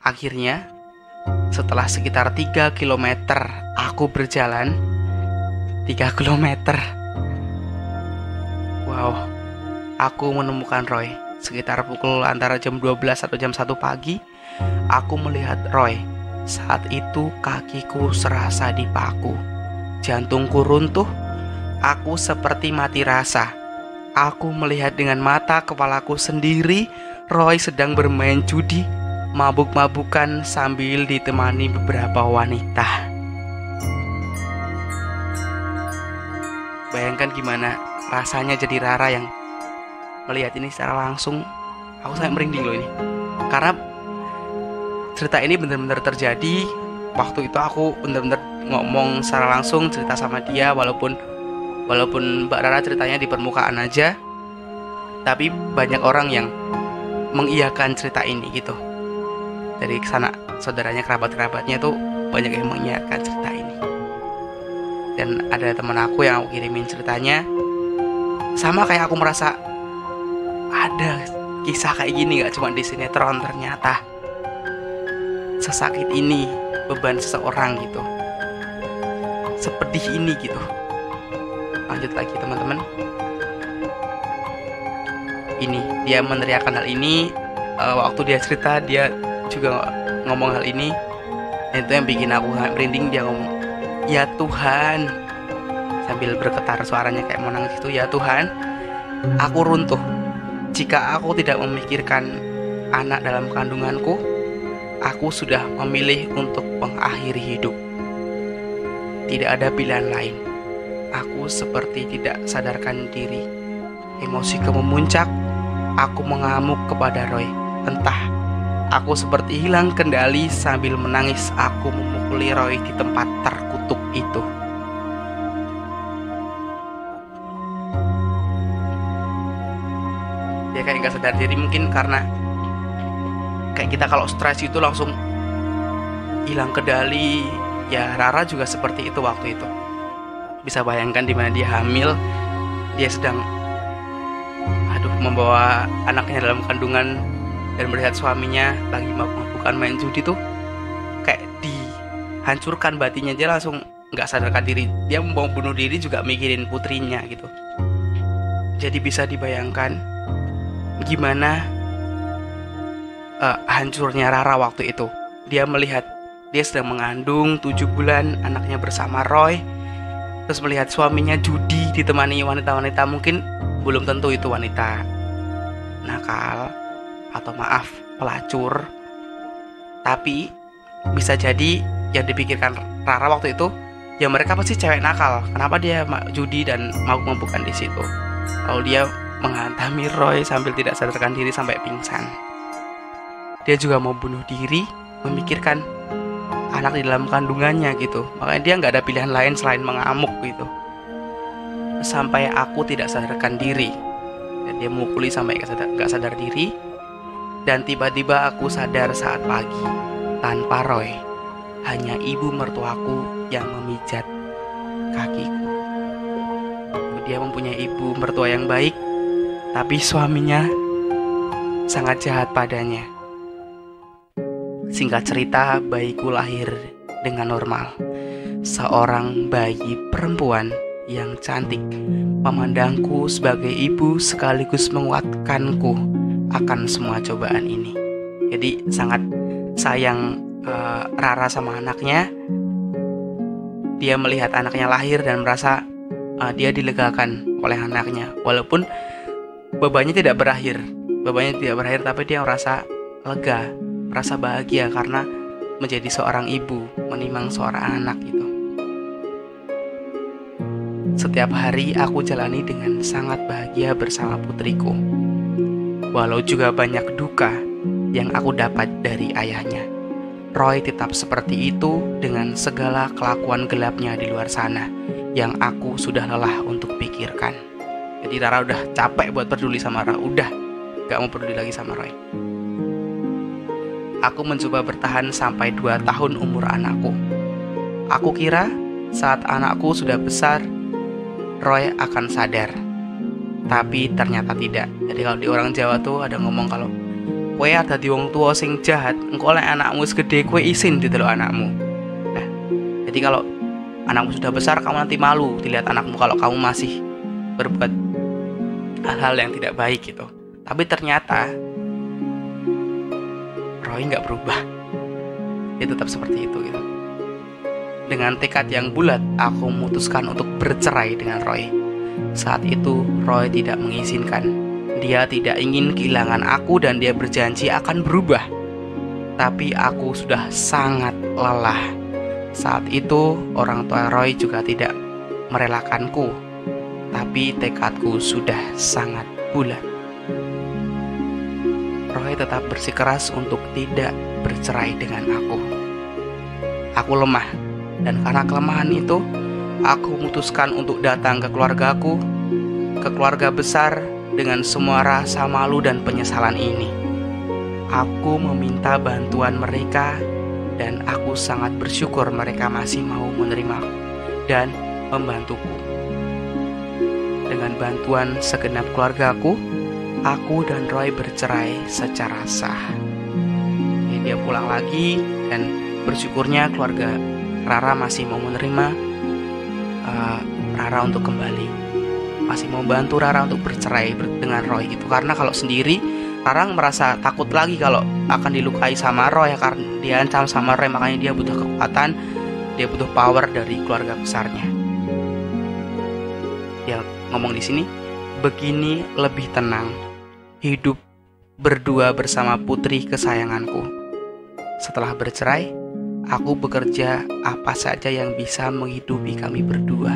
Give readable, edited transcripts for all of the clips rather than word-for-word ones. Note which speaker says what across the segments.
Speaker 1: Akhirnya, setelah sekitar 3 kilometer aku berjalan, 3 kilometer. Wow, aku menemukan Roy. Sekitar pukul antara jam 12 atau jam 1 pagi, aku melihat Roy. Saat itu kakiku serasa dipaku, jantungku runtuh, aku seperti mati rasa. Aku melihat dengan mata kepalaku sendiri, Roy sedang bermain judi, mabuk-mabukan sambil ditemani beberapa wanita. Bayangkan gimana rasanya jadi Rara yang melihat ini secara langsung. Aku sangat merinding loh ini, karena cerita ini benar-benar terjadi. Waktu itu aku benar-benar ngomong secara langsung, cerita sama dia, walaupun Mbak Rara ceritanya di permukaan aja, tapi banyak orang yang mengiyakan cerita ini gitu. Dari sana saudaranya, kerabat-kerabatnya tuh banyak yang mengiyakan cerita ini. Dan ada teman aku yang aku kirimin ceritanya, sama kayak aku merasa ada kisah kayak gini gak cuma di sinetron, ternyata sesakit ini beban seseorang gitu, sepedih ini gitu. Lanjut lagi teman-teman. Ini dia meneriakan hal ini. Waktu dia cerita, dia juga ngomong hal ini. Dan itu yang bikin aku sangat merinding. Dia ngomong, "Ya Tuhan," sambil bergetar suaranya kayak mau nangis itu. "Ya Tuhan, aku runtuh. Jika aku tidak memikirkan anak dalam kandunganku, aku sudah memilih untuk mengakhiri hidup. Tidak ada pilihan lain. Aku seperti tidak sadarkan diri. Emosiku memuncak. Aku mengamuk kepada Roy. Entah, aku seperti hilang kendali sambil menangis. Aku memukuli Roy di tempat terkutuk itu." Dia kayak gak sadar diri, mungkin karena kayak kita kalau stres itu langsung hilang kendali. Ya Rara juga seperti itu waktu itu. Bisa bayangkan dimana dia hamil, dia sedang membawa anaknya dalam kandungan dan melihat suaminya lagi mabuk-mabukan main judi tuh, kayak dihancurkan batinnya. Dia langsung gak sadarkan diri. Dia mau bunuh diri juga mikirin putrinya gitu. Jadi bisa dibayangkan gimana hancurnya Rara waktu itu. Dia melihat dia sedang mengandung 7 bulan, anaknya bersama Roy, terus melihat suaminya judi ditemani wanita-wanita. Mungkin belum tentu itu wanita nakal atau maaf pelacur, tapi bisa jadi yang dipikirkan Rara waktu itu, ya mereka pasti cewek nakal. Kenapa dia judi dan mabuk-mabukan di situ? Kalau dia menghantami Roy sambil tidak sadarkan diri sampai pingsan. Dia juga mau bunuh diri, memikirkan anak di dalam kandungannya gitu. Makanya dia nggak ada pilihan lain selain mengamuk gitu. Sampai aku tidak sadarkan diri. Dan dia memukuli sampai nggak sadar diri. Dan tiba-tiba aku sadar saat pagi, tanpa Roy, hanya ibu mertuaku yang memijat kakiku. Dia mempunyai ibu mertua yang baik, tapi suaminya sangat jahat padanya. Singkat cerita, bayiku lahir dengan normal. Seorang bayi perempuan yang cantik memandangku sebagai ibu sekaligus menguatkanku akan semua cobaan ini. Jadi sangat sayang Rara sama anaknya. Dia melihat anaknya lahir dan merasa dia dilegakan oleh anaknya. Walaupun bebannya tidak berakhir, tapi dia merasa lega, merasa bahagia karena menjadi seorang ibu, menimang seorang anak gitu. Setiap hari aku jalani dengan sangat bahagia bersama putriku. Walau juga banyak duka yang aku dapat dari ayahnya, Roy tetap seperti itu dengan segala kelakuan gelapnya di luar sana yang aku sudah lelah untuk pikirkan. Jadi Rara udah capek buat peduli sama Rara, udah gak mau peduli lagi sama Roy. Aku mencoba bertahan sampai 2 tahun umur anakku. Aku kira saat anakku sudah besar, Roy akan sadar. Tapi ternyata tidak. Jadi kalau di orang Jawa tuh ada ngomong kalau kowe dadi wong tua sing jahat, engko lek anakmu wis gede kowe isin didelok anakmu. Nah, jadi kalau anakmu sudah besar, kamu nanti malu dilihat anakmu kalau kamu masih berbuat hal-hal yang tidak baik gitu. Tapi ternyata Roy nggak berubah, dia tetap seperti itu gitu. Dengan tekad yang bulat, aku memutuskan untuk bercerai dengan Roy. Saat itu Roy tidak mengizinkan. Dia tidak ingin kehilangan aku dan dia berjanji akan berubah. Tapi aku sudah sangat lelah. Saat itu orang tua Roy juga tidak merelakanku. Tapi tekadku sudah sangat bulat. Roy tetap bersikeras untuk tidak bercerai dengan aku. Aku lemah, dan karena kelemahan itu, aku memutuskan untuk datang ke keluargaku, ke keluarga besar, dengan semua rasa malu dan penyesalan ini. Aku meminta bantuan mereka, dan aku sangat bersyukur mereka masih mau menerima dan membantuku. Dengan bantuan segenap keluargaku, aku dan Roy bercerai secara sah. Dia pulang lagi, dan bersyukurnya keluarga Rara masih mau menerima Rara untuk kembali, masih mau bantu Rara untuk bercerai dengan Roy gitu. Karena kalau sendiri Rara merasa takut lagi kalau akan dilukai sama Roy, karena dia ancam sama Roy, makanya dia butuh kekuatan, dia butuh power dari keluarga besarnya. Ya ngomong di sini, begini lebih tenang hidup berdua bersama putri kesayanganku. Setelah bercerai, aku bekerja apa saja yang bisa menghidupi kami berdua.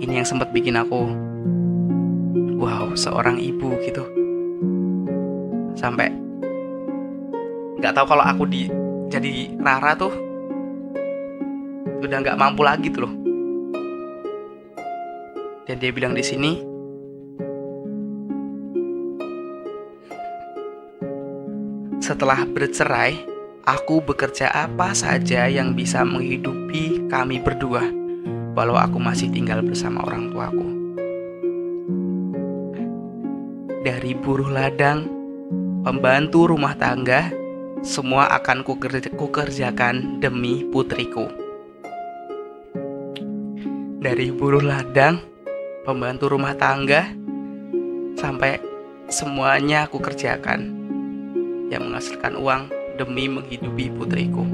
Speaker 1: Ini yang sempat bikin aku, wow, seorang ibu gitu. Sampai nggak tahu kalau aku jadi Rara tuh udah nggak mampu lagi tuh loh. Dan dia bilang di sini, setelah bercerai, aku bekerja apa saja yang bisa menghidupi kami berdua, walau aku masih tinggal bersama orang tuaku. Dari buruh ladang, pembantu rumah tangga, semua akan kukerjakan demi putriku. Dari buruh ladang, pembantu rumah tangga, sampai semuanya aku kerjakan yang menghasilkan uang demi menghidupi putriku.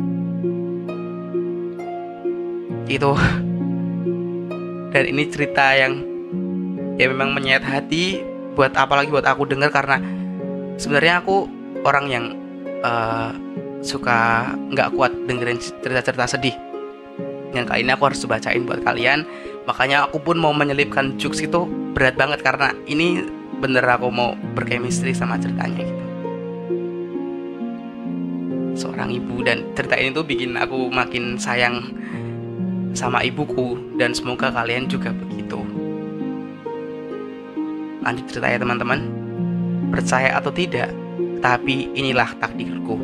Speaker 1: Itu. Dan ini cerita yang ya memang menyayat hati, apalagi buat aku dengar, karena sebenarnya aku orang yang suka nggak kuat dengerin cerita-cerita sedih. Yang kali ini aku harus bacain buat kalian. Makanya aku pun mau menyelipkan jokes itu berat banget, karena ini bener aku mau berchemistry sama ceritanya gitu. Seorang ibu, dan cerita ini tuh bikin aku makin sayang sama ibuku, dan semoga kalian juga begitu. Lanjut cerita ya teman-teman. Percaya atau tidak, tapi inilah takdirku.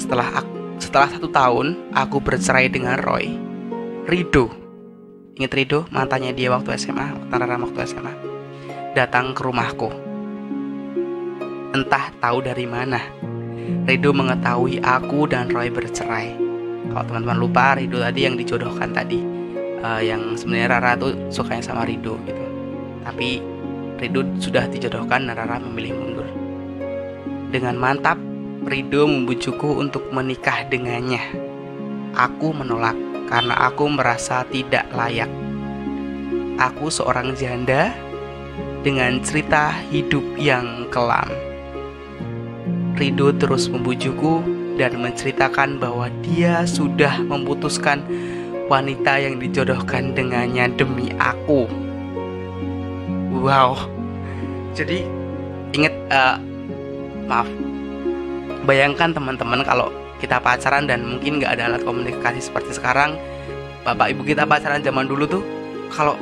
Speaker 1: Setelah 1 tahun aku bercerai dengan Roy, Rido, ingat Rido, mantannya dia waktu SMA, waktu SMA, datang ke rumahku. Entah tahu dari mana, Rido mengetahui aku dan Roy bercerai. Kalau teman-teman lupa, Rido tadi yang dijodohkan tadi, yang sebenarnya Rara tuh sukanya sama Rido gitu. Tapi Rido sudah dijodohkan dan Rara memilih mundur. Dengan mantap, Rido membujukku untuk menikah dengannya. Aku menolak karena aku merasa tidak layak. Aku seorang janda dengan cerita hidup yang kelam. Rido terus membujukku dan menceritakan bahwa dia sudah memutuskan wanita yang dijodohkan dengannya demi aku. Wow. Jadi ingat, bayangkan teman-teman kalau kita pacaran dan mungkin gak ada alat komunikasi seperti sekarang. Bapak ibu kita pacaran zaman dulu tuh, kalau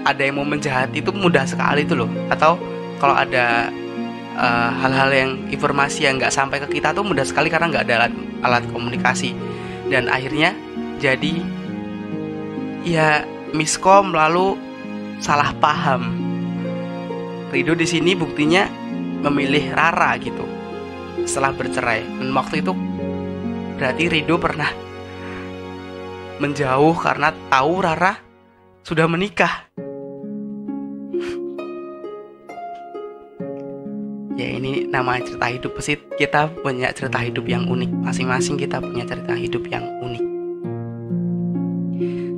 Speaker 1: ada yang mau menjahati itu mudah sekali tuh loh. Atau kalau ada hal-hal yang informasi yang nggak sampai ke kita tuh mudah sekali, karena nggak ada alat komunikasi. Dan akhirnya jadi ya miskom, lalu salah paham. Rido di sini buktinya memilih Rara gitu. setelah bercerai. Dan waktu itu berarti Rido pernah menjauh karena tahu Rara sudah menikah. Ya ini namanya cerita hidup sih. Kita punya cerita hidup yang unik. Masing-masing kita punya cerita hidup yang unik.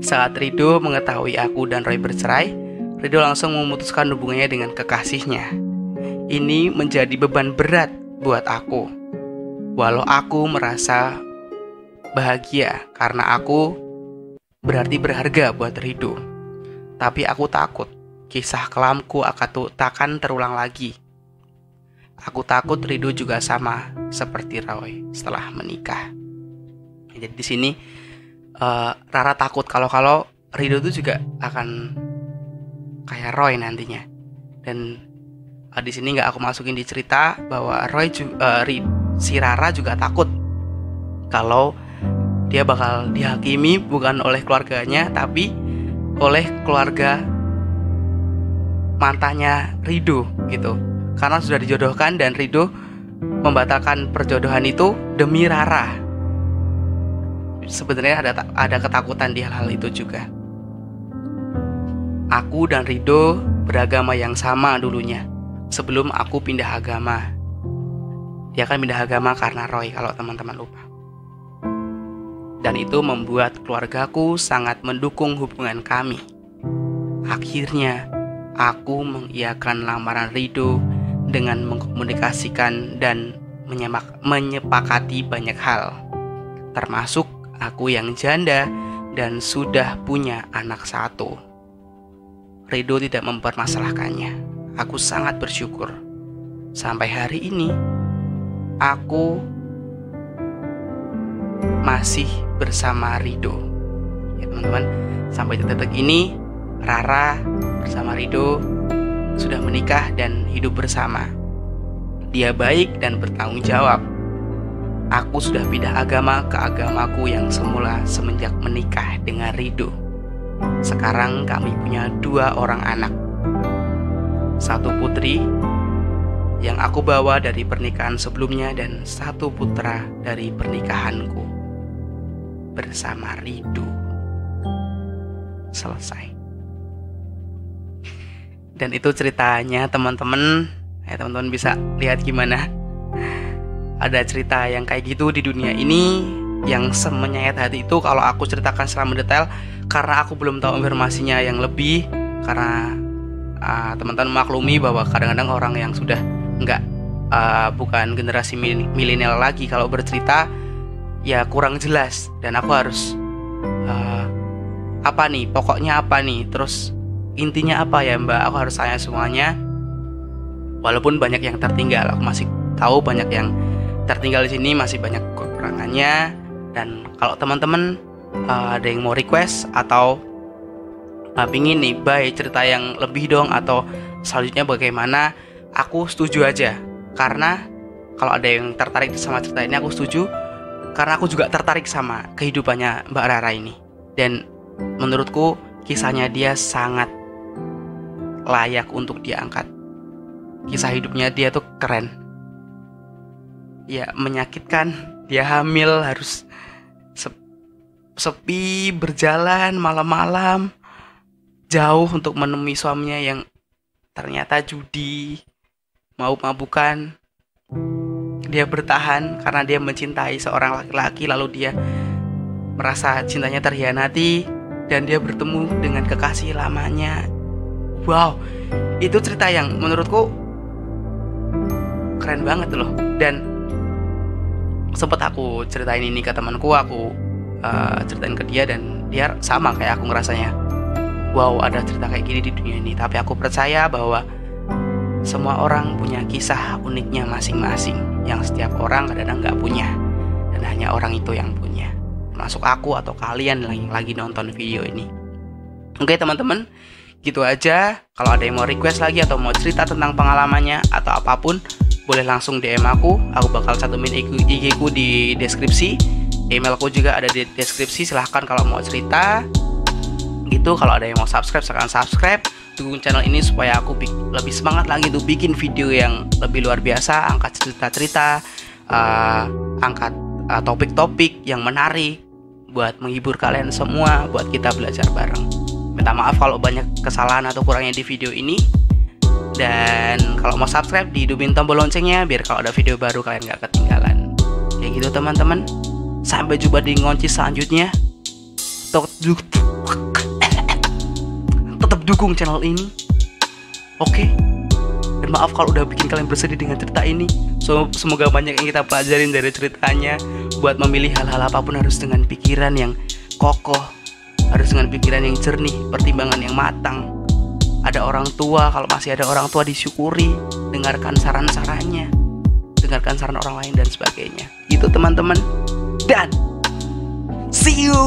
Speaker 1: Saat Rido mengetahui aku dan Roy bercerai, Rido langsung memutuskan hubungannya dengan kekasihnya. Ini menjadi beban berat buat aku. Walau aku merasa bahagia karena aku berarti berharga buat Rido. Tapi aku takut kisah kelamku takkan terulang lagi. Aku takut Rido juga sama seperti Roy setelah menikah. Jadi di sini Rara takut kalau Rido itu juga akan kayak Roy nantinya. Dan di sini nggak aku masukin di cerita bahwa si Rara juga takut kalau dia bakal dihakimi bukan oleh keluarganya tapi oleh keluarga mantannya Rido gitu. Karena sudah dijodohkan dan Rido membatalkan perjodohan itu demi Rara. Sebenarnya ada ketakutan di hal-hal itu juga. Aku dan Rido beragama yang sama dulunya sebelum aku pindah agama. Dia kan pindah agama karena Roy kalau teman-teman lupa. Dan itu membuat keluargaku sangat mendukung hubungan kami. Akhirnya aku mengiyakan lamaran Rido dengan mengkomunikasikan dan menyepakati banyak hal, termasuk aku yang janda dan sudah punya anak 1. Rido tidak mempermasalahkannya. Aku sangat bersyukur. Sampai hari ini, aku masih bersama Rido. Ya teman-teman, sampai detik ini Rara bersama Rido sudah menikah dan hidup bersama. Dia baik dan bertanggung jawab. Aku sudah pindah agama ke agamaku yang semula semenjak menikah dengan Rido. Sekarang kami punya 2 orang anak. 1 putri yang aku bawa dari pernikahan sebelumnya dan 1 putra dari pernikahanku bersama Rido. Selesai. Dan itu ceritanya teman-teman. Teman-teman bisa lihat gimana ada cerita yang kayak gitu di dunia ini yang semenyayat hati itu kalau aku ceritakan secara mendetail karena aku belum tahu informasinya yang lebih. Karena teman-teman maklumi bahwa kadang-kadang orang yang sudah bukan generasi milenial lagi kalau bercerita ya kurang jelas. Dan aku harus pokoknya apa nih, terus intinya apa ya mbak, aku harus tanya semuanya. Walaupun banyak yang tertinggal, aku masih tahu banyak yang tertinggal di sini, masih banyak kekurangannya. Dan kalau teman-teman ada yang mau request atau pingin nih baik cerita yang lebih dong atau selanjutnya bagaimana, aku setuju aja. Karena kalau ada yang tertarik sama cerita ini aku setuju, karena aku juga tertarik sama kehidupannya Mbak Rara ini. Dan menurutku kisahnya dia sangat layak untuk diangkat. Kisah hidupnya dia tuh keren. Ya menyakitkan, dia hamil harus sepi berjalan malam-malam jauh untuk menemui suaminya yang ternyata judi, mabuk-mabukan. Dia bertahan karena dia mencintai seorang laki-laki, lalu dia merasa cintanya terhianati dan dia bertemu dengan kekasih lamanya. Wow, itu cerita yang menurutku keren banget loh. Dan sempet aku ceritain ini ke temanku, aku ceritain ke dia dan dia sama kayak aku ngerasanya. Wow, ada cerita kayak gini di dunia ini. Tapi aku percaya bahwa semua orang punya kisah uniknya masing-masing yang setiap orang kadang-kadang nggak punya, dan hanya orang itu yang punya, termasuk aku atau kalian yang lagi nonton video ini. Oke teman-teman, gitu aja. Kalau ada yang mau request lagi atau mau cerita tentang pengalamannya atau apapun, boleh langsung DM aku bakal cantumin IG ku di deskripsi. Emailku juga ada di deskripsi, silahkan kalau mau cerita gitu. Kalau ada yang mau subscribe, silahkan subscribe, dukung channel ini supaya aku lebih semangat lagi tuh bikin video yang lebih luar biasa, angkat cerita-cerita angkat topik-topik yang menarik buat menghibur kalian semua, buat kita belajar bareng. Minta maaf kalau banyak kesalahan atau kurangnya di video ini. Dan kalau mau subscribe, dihidupin tombol loncengnya biar kalau ada video baru kalian gak ketinggalan. Kayak gitu teman-teman. Sampai jumpa di ngonci selanjutnya. Tetap dukung channel ini. Oke. Dan maaf kalau udah bikin kalian bersedih dengan cerita ini. Semoga banyak yang kita pelajarin dari ceritanya. Buat memilih hal-hal apapun harus dengan pikiran yang kokoh, harus dengan pikiran yang jernih, pertimbangan yang matang. Ada orang tua, kalau masih ada orang tua disyukuri, dengarkan saran-sarannya, dengarkan saran orang lain dan sebagainya. Itu teman-teman. Dan see you.